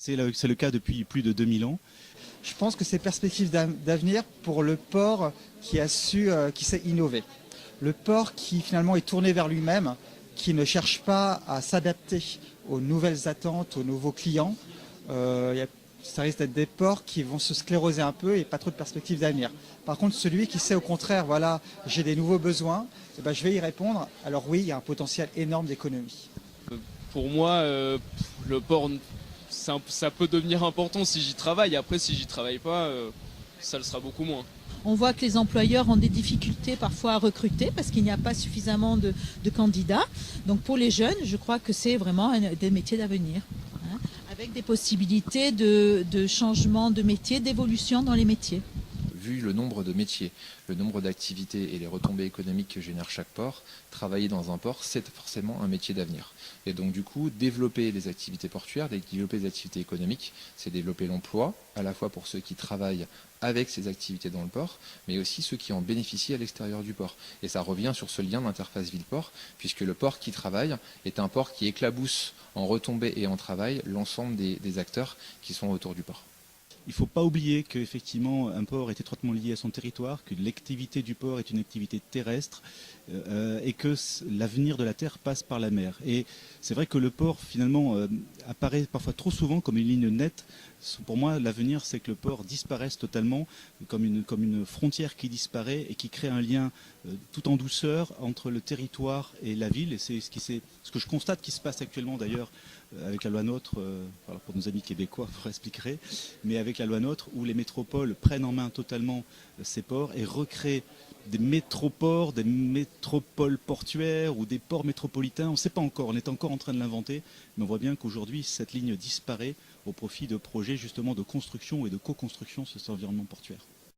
C'est le cas depuis plus de 2000 ans. Je pense que c'est perspectives d'avenir pour le port qui s'est innové. Le port qui finalement est tourné vers lui-même, qui ne cherche pas à s'adapter aux nouvelles attentes, aux nouveaux clients. Ça risque d'être des ports qui vont se scléroser un peu et pas trop de perspectives d'avenir. Par contre, celui qui sait au contraire, voilà, j'ai des nouveaux besoins, eh ben, je vais y répondre. Alors oui, il y a un potentiel énorme d'économie. Pour moi, le port, ça peut devenir important si j'y travaille. Après, si j'y travaille pas, ça le sera beaucoup moins. On voit que les employeurs ont des difficultés parfois à recruter parce qu'il n'y a pas suffisamment de candidats. Donc pour les jeunes, je crois que c'est vraiment des métiers d'avenir, hein, avec des possibilités de changement de métier, d'évolution dans les métiers. Vu le nombre de métiers, le nombre d'activités et les retombées économiques que génère chaque port, travailler dans un port, c'est forcément un métier d'avenir. Et donc du coup, développer les activités portuaires, développer les activités économiques, c'est développer l'emploi, à la fois pour ceux qui travaillent avec ces activités dans le port, mais aussi ceux qui en bénéficient à l'extérieur du port. Et ça revient sur ce lien d'interface ville-port, puisque le port qui travaille est un port qui éclabousse en retombées et en travail l'ensemble des acteurs qui sont autour du port. Il ne faut pas oublier qu'effectivement un port est étroitement lié à son territoire, que l'activité du port est une activité terrestre et que l'avenir de la terre passe par la mer. Et c'est vrai que le port finalement apparaît parfois trop souvent comme une ligne nette. Pour moi, l'avenir, c'est que le port disparaisse totalement, comme une frontière qui disparaît et qui crée un lien tout en douceur entre le territoire et la ville. Et c'est ce que je constate qui se passe actuellement d'ailleurs avec la loi NOTRe, pour nos amis québécois, vous expliquerai, mais avec la loi NOTRe, où les métropoles prennent en main totalement ces ports et recréent des métroports, des métropoles portuaires ou des ports métropolitains. On ne sait pas encore, on est encore en train de l'inventer, mais on voit bien qu'aujourd'hui, cette ligne disparaît au profit de projets justement de construction et de co-construction sur cet environnement portuaire.